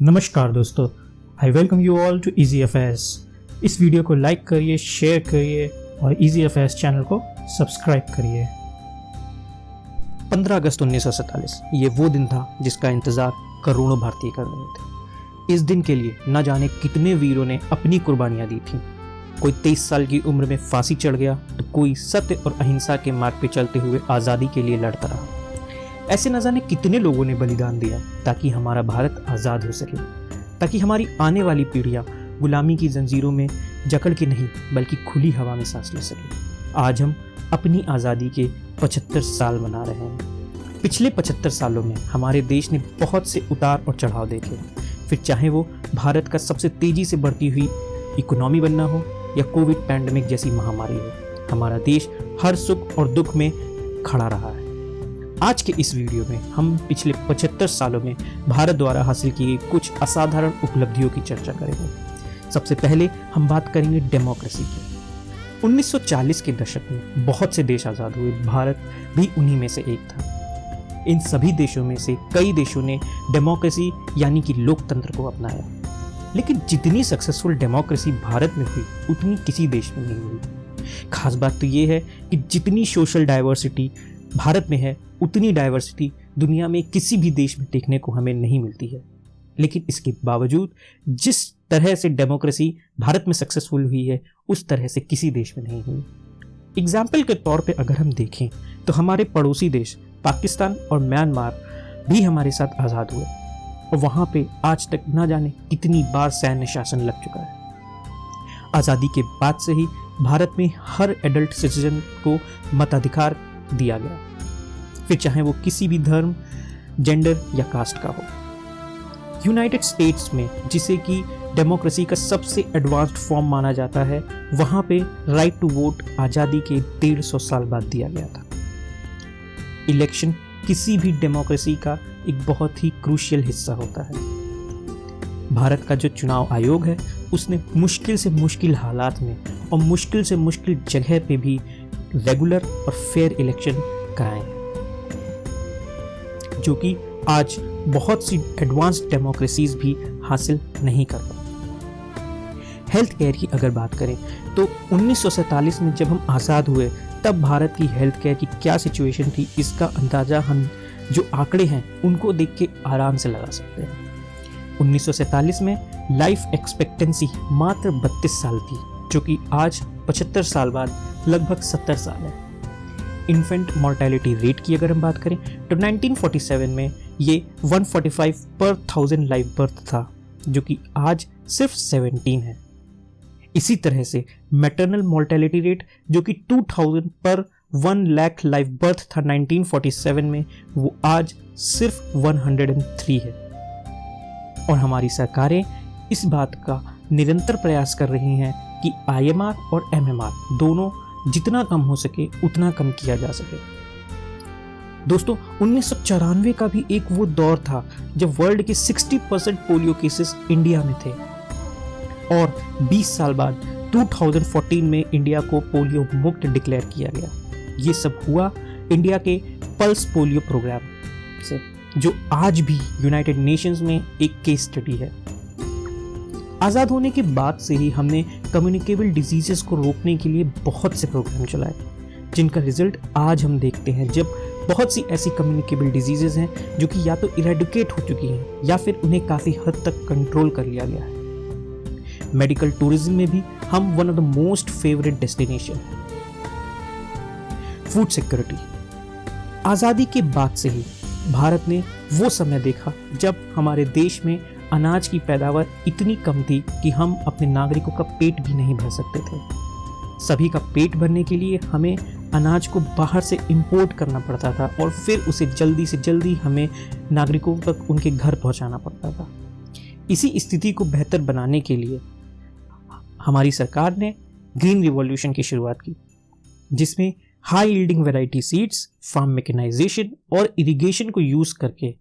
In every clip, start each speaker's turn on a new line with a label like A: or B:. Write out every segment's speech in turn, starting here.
A: नमस्कार दोस्तों, I welcome you all to Easy Affairs. इस वीडियो को लाइक करिए, शेयर करिए और इजी अफेयर्स चैनल को सब्सक्राइब करिए।
B: 15 अगस्त 1947 ये वो दिन था जिसका इंतज़ार करोड़ों भारतीय कर रहे थे। इस दिन के लिए न जाने कितने वीरों ने अपनी कुर्बानियां दी थीं। कोई 23 साल की उम्र में फांसी चढ़ गया तो कोई सत्य और अहिंसा के मार्ग पर चलते हुए आज़ादी के लिए लड़ता रहा। ऐसे न जाने कितने लोगों ने बलिदान दिया ताकि हमारा भारत आज़ाद हो सके, ताकि हमारी आने वाली पीढ़ियां गुलामी की जंजीरों में जकड़ के नहीं बल्कि खुली हवा में सांस ले सके। आज हम अपनी आज़ादी के 75 साल मना रहे हैं। पिछले 75 सालों में हमारे देश ने बहुत से उतार और चढ़ाव देखे, फिर चाहे वो भारत का सबसे तेजी से बढ़ती हुई इकोनॉमी बनना हो या कोविड पैंडेमिक जैसी महामारी हो, हमारा देश हर सुख और दुख में खड़ा रहा है। आज के इस वीडियो में हम पिछले 75 सालों में भारत द्वारा हासिल की गई कुछ असाधारण उपलब्धियों की चर्चा करेंगे। सबसे पहले हम बात करेंगे डेमोक्रेसी की। 1940 के दशक में बहुत से देश आज़ाद हुए, भारत भी उन्हीं में से एक था। इन सभी देशों में से कई देशों ने डेमोक्रेसी यानी कि लोकतंत्र को अपनाया, लेकिन जितनी सक्सेसफुल डेमोक्रेसी भारत में हुई उतनी किसी देश में नहीं हुई। खास बात तो ये है कि जितनी सोशल डाइवर्सिटी भारत में है उतनी डाइवर्सिटी दुनिया में किसी भी देश में देखने को हमें नहीं मिलती है। लेकिन इसके बावजूद जिस तरह से डेमोक्रेसी भारत में सक्सेसफुल हुई है उस तरह से किसी देश में नहीं हुई। एग्जाम्पल के तौर पे अगर हम देखें तो हमारे पड़ोसी देश पाकिस्तान और म्यांमार भी हमारे साथ आज़ाद हुए और वहाँ पे आज तक ना जाने कितनी बार सैन्य शासन लग चुका है। आज़ादी के बाद से ही भारत में हर एडल्ट सिटीजन को मताधिकार दिया गया, फिर चाहे वो किसी भी धर्म, जेंडर या कास्ट का हो। यूनाइटेड स्टेट्स में, जिसे कि डेमोक्रेसी का सबसे एडवांस्ड फॉर्म माना जाता है, वहाँ पे राइट टू वोट आज़ादी के 150 साल बाद दिया गया था। इलेक्शन किसी भी डेमोक्रेसी का एक बहुत ही क्रूशियल हिस्सा होता है। भारत का जो चुनाव आयोग है उसने मुश्किल से मुश्किल हालात में और मुश्किल से मुश्किल जगह पे भी रेगुलर और फेयर इलेक्शन कराए हैं, जो कि आज बहुत सी एडवांस्ड डेमोक्रेसीज भी हासिल नहीं कर पाती। हेल्थ केयर की अगर बात करें तो 1947 में जब हम आज़ाद हुए तब भारत की हेल्थ केयर की क्या सिचुएशन थी, इसका अंदाज़ा हम जो आंकड़े हैं उनको देख के आराम से लगा सकते हैं। 1947 में लाइफ एक्सपेक्टेंसी मात्र 32 साल थी, जो कि आज 75 साल बाद लगभग 70 साल है। इन्फेंट मॉर्टेलिटी रेट की अगर हम बात करें तो 1947 में ये 145 पर 1000 लाइव बर्थ था, जो कि आज सिर्फ 17 है। इसी तरह से मैटरनल मॉर्टेलिटी रेट जो कि 2000 पर 1 लाख लाइव बर्थ था 1947 में, वो आज सिर्फ 103 है। और हमारी सरकारें इस बात का निरंतर प्रयास कर रही हैं कि IMR और MMR दोनों जितना कम हो सके उतना कम किया जा सके। दोस्तों, 1994 का भी एक वो दौर था जब वर्ल्ड के 60% पोलियो केसेस इंडिया में थे और 20 साल बाद 2014 में इंडिया को पोलियो मुक्त डिक्लेयर किया गया। ये सब हुआ इंडिया के पल्स पोलियो प्रोग्राम से, जो आज भी यूनाइटेड नेशंस में एक केस स्टडी है। आज़ाद होने के बाद से ही हमने कम्युनिकेबल डिजीजेस को रोकने के लिए बहुत से प्रोग्राम चलाए, जिनका रिजल्ट आज हम देखते हैं, जब बहुत सी ऐसी कम्युनिकेबल डिजीजेस हैं जो कि या तो इरेडिकेट हो चुकी हैं या फिर उन्हें काफ़ी हद तक कंट्रोल कर लिया गया है। मेडिकल टूरिज्म में भी हम one of the most favourite destination. Food security, आज़ादी के बाद से ही भारत ने वो समय देखा जब हमारे देश में अनाज की पैदावार इतनी कम थी कि हम अपने नागरिकों का पेट भी नहीं भर सकते थे। सभी का पेट भरने के लिए हमें अनाज को बाहर से इंपोर्ट करना पड़ता था और फिर उसे जल्दी से जल्दी हमें नागरिकों तक उनके घर पहुंचाना पड़ता था। इसी स्थिति को बेहतर बनाने के लिए हमारी सरकार ने ग्रीन रिवॉल्यूशन की शुरुआत की, जिसमें high yielding variety seeds, farm mechanisation और इरिगेशन को यूज करके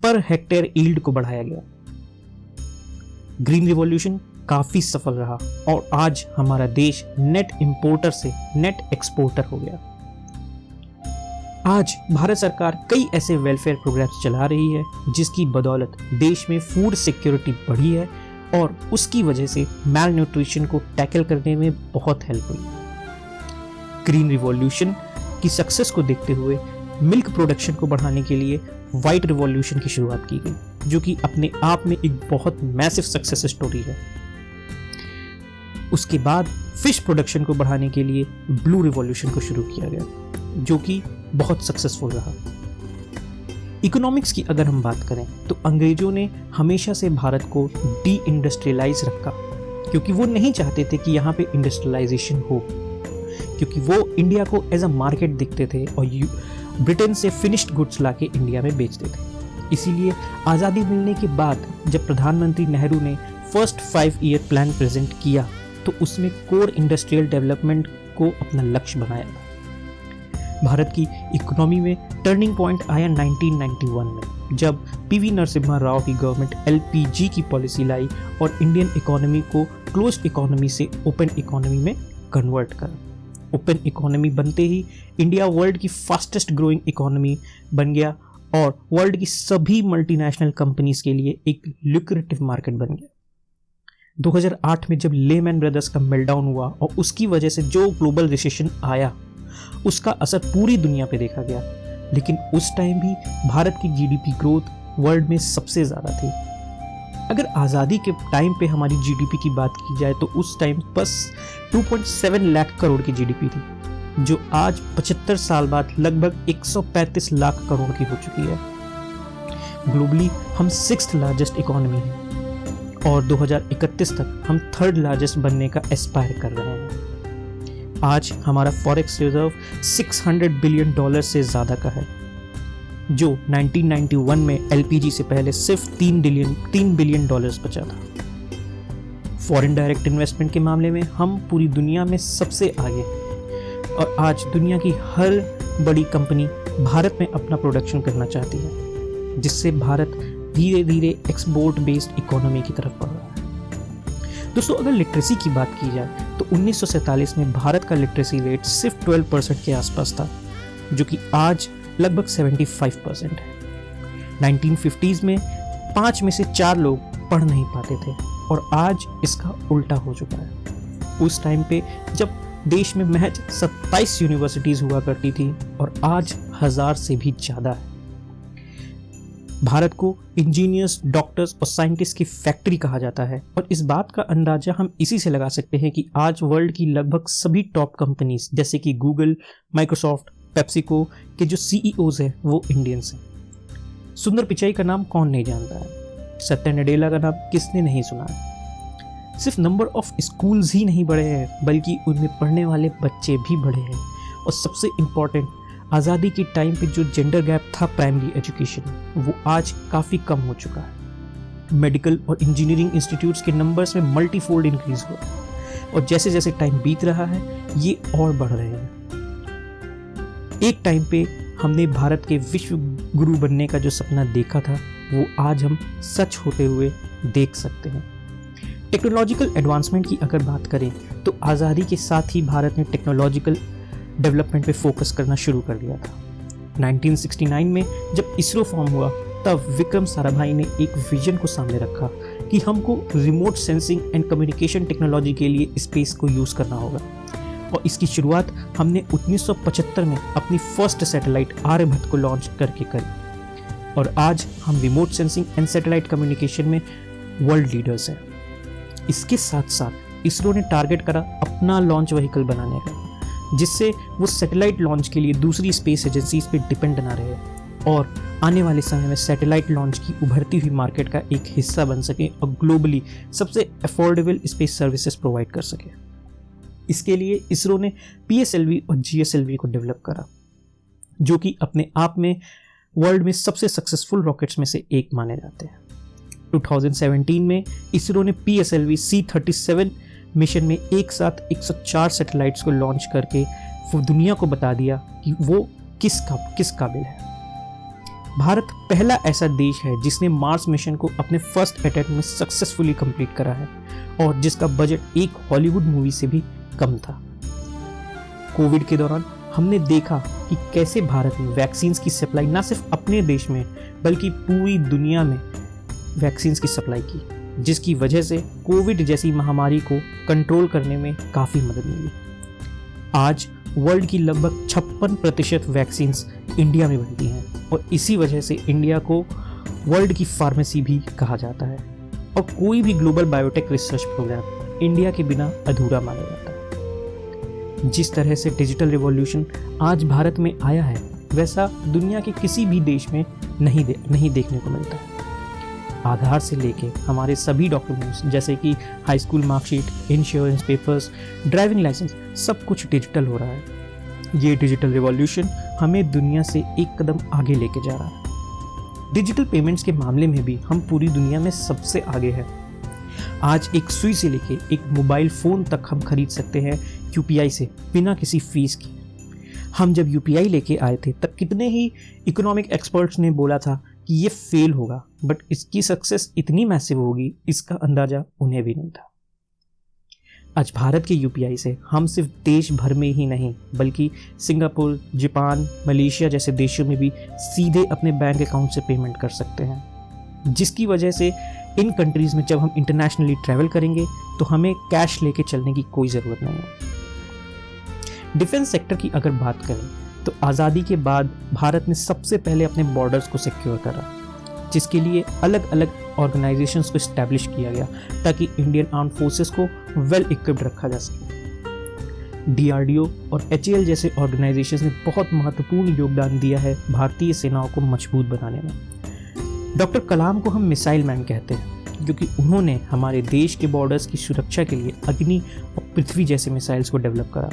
B: पर हेक्टेयर यील्ड को बढ़ाया गया। ग्रीन रिवॉल्यूशन काफी सफल रहा और आज हमारा देश नेट इंपोर्टर से नेट एक्सपोर्टर हो गया। आज भारत सरकार कई ऐसे वेलफेयर प्रोग्राम्स चला रही है जिसकी बदौलत देश में फूड सिक्योरिटी बढ़ी है और उसकी वजह से मैल न्यूट्रिशन को टैकल करने में बहुत हेल्प हुई। ग्रीन रिवॉल्यूशन की सक्सेस को देखते हुए मिल्क प्रोडक्शन को बढ़ाने के लिए व्हाइट रिवॉल्यूशन की शुरुआत की गई, जो कि अपने आप में एक बहुत मैसिव सक्सेस स्टोरी है। उसके बाद फिश प्रोडक्शन को बढ़ाने के लिए ब्लू रिवॉल्यूशन को शुरू किया गया, जो कि बहुत सक्सेसफुल रहा। इकोनॉमिक्स की अगर हम बात करें तो अंग्रेजों ने हमेशा से भारत को डी इंडस्ट्रियलाइज रखा, क्योंकि वो नहीं चाहते थे कि यहाँ पे इंडस्ट्रियलाइजेशन हो, क्योंकि वो इंडिया को एज अ मार्केट दिखते थे और ब्रिटेन से फिनिश्ड गुड्स लाके इंडिया में बेचते थे। इसीलिए आज़ादी मिलने के बाद जब प्रधानमंत्री नेहरू ने फर्स्ट 5 ईयर प्लान प्रेजेंट किया तो उसमें कोर इंडस्ट्रियल डेवलपमेंट को अपना लक्ष्य बनाया। भारत की इकोनॉमी में टर्निंग पॉइंट आया 1991 में, जब पीवी नरसिम्हा राव की गवर्नमेंट एलपीजी की पॉलिसी लाई और इंडियन इकोनॉमी को क्लोज्ड इकोनॉमी से ओपन इकोनॉमी में कन्वर्ट करा। ओपन इकोनॉमी बनते ही इंडिया वर्ल्ड की फास्टेस्ट ग्रोइंग इकोनॉमी बन गया और वर्ल्ड की सभी मल्टीनेशनल कंपनीज के लिए एक लुक्रेटिव मार्केट बन गया। 2008 में जब लेमैन ब्रदर्स का मेल्टडाउन हुआ और उसकी वजह से जो ग्लोबल रिसेशन आया, उसका असर पूरी दुनिया पे देखा गया, लेकिन उस टाइम भी भारत की जीडीपी ग्रोथ वर्ल्ड में सबसे ज़्यादा थी। अगर आज़ादी के टाइम पे हमारी जीडीपी की बात की जाए तो उस टाइम बस 2.7 लाख करोड़ की जीडीपी थी, जो आज 75 साल बाद लगभग 135 लाख करोड़ की हो चुकी है। ग्लोबली हम 6th लार्जेस्ट इकोनॉमी हैं और 2031 तक हम 3rd लार्जेस्ट बनने का एस्पायर कर रहे हैं। आज हमारा फॉरेक्स रिजर्व $600 बिलियन से ज़्यादा का है, जो 1991 में एलपीजी से पहले सिर्फ $3 बिलियन बचा था। फॉरेन डायरेक्ट इन्वेस्टमेंट के मामले में हम पूरी दुनिया में सबसे आगे हैं और आज दुनिया की हर बड़ी कंपनी भारत में अपना प्रोडक्शन करना चाहती है, जिससे भारत धीरे धीरे एक्सपोर्ट बेस्ड इकोनॉमी की तरफ बढ़ रहा है। दोस्तों, अगर लिटरेसी की बात की जाए तो 1947 में भारत का लिटरेसी रेट सिर्फ 12% के आसपास था, जो कि आज लगभग 75% है। 1950s में 5 में से 4 लोग पढ़ नहीं पाते थे और आज इसका उल्टा हो चुका है। उस टाइम पे जब देश में महज 27 यूनिवर्सिटीज़ हुआ करती थी और आज 1000 से भी ज़्यादा है। भारत को इंजीनियर्स, डॉक्टर्स और साइंटिस्ट की फैक्ट्री कहा जाता है और इस बात का अंदाजा हम इसी से लगा सकते हैं कि आज वर्ल्ड की लगभग सभी टॉप कंपनीज जैसे कि गूगल, माइक्रोसॉफ्ट, पेप्सिको के जो सीईओज हैं वो इंडियंस हैं। सुंदर पिचाई का नाम कौन नहीं जानता है, सत्या नडेला का नाम किसने नहीं सुना है। सिर्फ नंबर ऑफ स्कूल्स ही नहीं बढ़े हैं, बल्कि उनमें पढ़ने वाले बच्चे भी बढ़े हैं। और सबसे इम्पॉर्टेंट, आज़ादी के टाइम पे जो जेंडर गैप था प्राइमरी एजुकेशन, वो आज काफ़ी कम हो चुका है। मेडिकल और इंजीनियरिंग इंस्टीट्यूट्स के नंबर्स में मल्टीफोल्ड इंक्रीज हुआ और जैसे जैसे टाइम बीत रहा है ये और बढ़ रहे हैं। एक टाइम पे हमने भारत के विश्व गुरु बनने का जो सपना देखा था वो आज हम सच होते हुए देख सकते हैं। टेक्नोलॉजिकल एडवांसमेंट की अगर बात करें तो आज़ादी के साथ ही भारत ने टेक्नोलॉजिकल डेवलपमेंट पे फोकस करना शुरू कर दिया था। 1969 में जब इसरो फॉर्म हुआ तब विक्रम साराभाई ने एक विजन को सामने रखा कि हमको remote sensing and communication technology के लिए स्पेस को यूज़ करना होगा और इसकी शुरुआत हमने 1975 में अपनी फर्स्ट सैटेलाइट आर्यभट्ट को लॉन्च करके करी और आज हम remote sensing and satellite communication में वर्ल्ड लीडर्स हैं। इसके साथ साथ इसरो ने टारगेट करा अपना लॉन्च व्हीकल बनाने का, जिससे वो सैटेलाइट लॉन्च के लिए दूसरी स्पेस एजेंसीज पे डिपेंड ना रहे और आने वाले समय में सैटेलाइट लॉन्च की उभरती हुई मार्केट का एक हिस्सा बन सके और ग्लोबली सबसे अफोर्डेबल स्पेस सर्विसेज प्रोवाइड कर सके। इसके लिए इसरो ने PSLV और GSLV को डेवलप करा, जो कि अपने आप में वर्ल्ड में सबसे सक्सेसफुल रॉकेट्स में से एक माने जाते हैं। 2017 में इसरो ने PSLV C-37 मिशन में एक साथ 104 सैटेलाइट्स को लॉन्च करके वो दुनिया को बता दिया कि वो किस काबिल है। भारत पहला ऐसा देश है जिसने मार्स मिशन को अपने फर्स्ट अटेम्प्ट में सक्सेसफुली कंप्लीट करा है और जिसका बजट एक हॉलीवुड मूवी से भी कम था। कोविड के दौरान हमने देखा कि कैसे भारत ने वैक्सीन की सप्लाई ना सिर्फ अपने देश में बल्कि पूरी दुनिया में वैक्सीन की सप्लाई की, जिसकी वजह से कोविड जैसी महामारी को कंट्रोल करने में काफ़ी मदद मिली। आज वर्ल्ड की लगभग 56% वैक्सीन इंडिया में बनती हैं और इसी वजह से इंडिया को वर्ल्ड की फार्मेसी भी कहा जाता है और कोई भी global biotech research programme India के बिना अधूरा माना जाता है। जिस तरह से डिजिटल रिवॉल्यूशन आज भारत में आया है वैसा दुनिया के किसी भी देश में नहीं देखने को मिलता है। आधार से लेके हमारे सभी डॉक्यूमेंट्स जैसे कि high school marksheet, insurance papers, driving licence, सब कुछ डिजिटल हो रहा है। ये डिजिटल रिवॉल्यूशन हमें दुनिया से एक कदम आगे लेके जा रहा है। डिजिटल पेमेंट्स के मामले में भी हम पूरी दुनिया में सबसे आगे हैं। आज एक सुई से लेके एक मोबाइल फ़ोन तक हम खरीद सकते हैं यूपीआई से बिना किसी फीस की। हम जब यूपीआई लेके आए थे तब कितने ही इकोनॉमिक एक्सपर्ट्स ने बोला था कि ये फेल होगा, बट इसकी सक्सेस इतनी मैसिव होगी इसका अंदाजा उन्हें भी नहीं था। आज भारत के यूपीआई से हम सिर्फ देश भर में ही नहीं बल्कि सिंगापुर, जापान, मलेशिया जैसे देशों में भी सीधे अपने बैंक अकाउंट से पेमेंट कर सकते हैं, जिसकी वजह से इन कंट्रीज़ में जब हम इंटरनेशनली ट्रैवल करेंगे तो हमें कैश लेके चलने की कोई ज़रूरत नहीं है। डिफेंस सेक्टर की अगर बात करें तो आज़ादी के बाद भारत ने सबसे पहले अपने बॉर्डर्स को सिक्योर करा, जिसके लिए अलग अलग ऑर्गेनाइजेशंस को इस्टेब्लिश किया गया ताकि इंडियन आर्म फोर्सेस को वेल इक्विप्ड रखा जा सके। डीआरडीओ और एचएएल जैसे ऑर्गेनाइजेशंस ने बहुत महत्वपूर्ण योगदान दिया है भारतीय सेनाओं को मजबूत बनाने में। डॉक्टर कलाम को हम मिसाइल मैन कहते हैं क्योंकि उन्होंने हमारे देश के बॉर्डर्स की सुरक्षा के लिए अग्नि और पृथ्वी जैसे मिसाइल्स को डेवलप करा,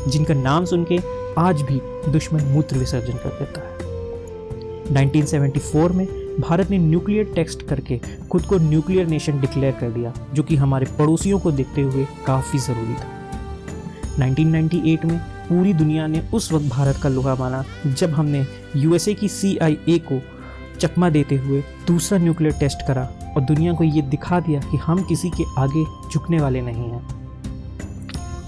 B: जिनका नाम सुन के आज भी दुश्मन मूत्र विसर्जन कर देता है। 1974 में भारत ने न्यूक्लियर टेस्ट करके खुद को न्यूक्लियर नेशन डिक्लेयर कर दिया, जो कि हमारे पड़ोसियों को देखते हुए काफ़ी ज़रूरी था। 1998 में पूरी दुनिया ने उस वक्त भारत का लोहा माना जब हमने यूएसए की CIA को चकमा देते हुए दूसरा न्यूक्लियर टेस्ट करा और दुनिया को ये दिखा दिया कि हम किसी के आगे झुकने वाले नहीं हैं।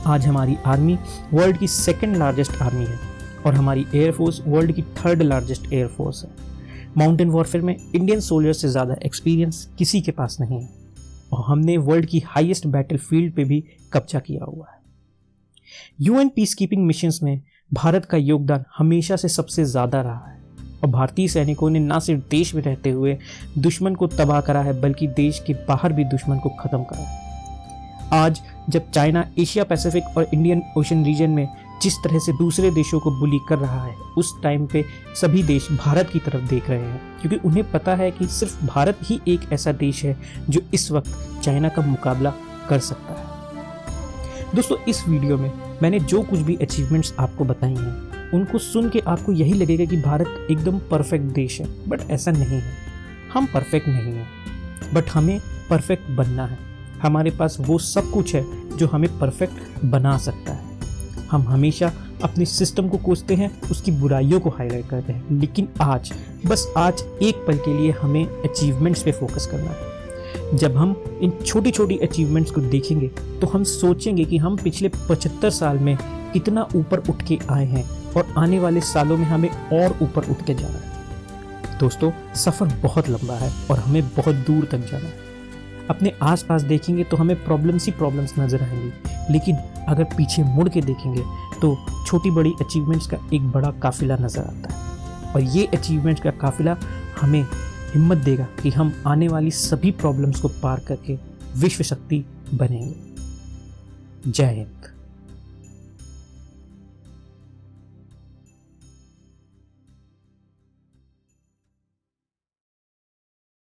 B: आज हमारी आर्मी वर्ल्ड की 2nd लार्जेस्ट आर्मी है और हमारी एयरफोर्स वर्ल्ड की 3rd लार्जेस्ट एयरफोर्स है। माउंटेन वॉरफेयर में इंडियन सोल्जर्स से ज़्यादा एक्सपीरियंस किसी के पास नहीं है और हमने वर्ल्ड की हाईएस्ट बैटल फील्ड पे भी कब्जा किया हुआ है। यूएन पीस कीपिंग मिशंस में भारत का योगदान हमेशा से सबसे ज़्यादा रहा है और भारतीय सैनिकों ने न सिर्फ देश में रहते हुए दुश्मन को तबाह करा है बल्कि देश के बाहर भी दुश्मन को ख़त्म करा है। आज जब चाइना एशिया पैसिफिक और इंडियन ओशन रीजन में जिस तरह से दूसरे देशों को बुली कर रहा है, उस टाइम पे सभी देश भारत की तरफ देख रहे हैं क्योंकि उन्हें पता है कि सिर्फ भारत ही एक ऐसा देश है जो इस वक्त चाइना का मुकाबला कर सकता है। दोस्तों, इस वीडियो में मैंने जो कुछ भी अचीवमेंट्स आपको बताई हैं उनको सुन के आपको यही लगेगा कि भारत एकदम परफेक्ट देश है, बट ऐसा नहीं है। हम परफेक्ट नहीं हैं, बट हमें परफेक्ट बनना है। हमारे पास वो सब कुछ है जो हमें परफेक्ट बना सकता है। हम हमेशा अपने सिस्टम को कोसते हैं, उसकी बुराइयों को हाईलाइट करते हैं, लेकिन आज एक पल के लिए हमें अचीवमेंट्स पे फोकस करना है। जब हम इन छोटी छोटी अचीवमेंट्स को देखेंगे तो हम सोचेंगे कि हम पिछले 75 साल में कितना ऊपर उठ के आए हैं और आने वाले सालों में हमें और ऊपर उठ के जाना है। दोस्तों, सफ़र बहुत लंबा है और हमें बहुत दूर तक जाना है। अपने आसपास देखेंगे तो हमें प्रॉब्लम्स ही प्रॉब्लम्स नज़र आएंगी, लेकिन अगर पीछे मुड़ के देखेंगे तो छोटी बड़ी अचीवमेंट्स का एक बड़ा काफिला नज़र आता है और ये अचीवमेंट्स का काफिला हमें हिम्मत देगा कि हम आने वाली सभी प्रॉब्लम्स को पार करके विश्व शक्ति बनेंगे। जय हिंद।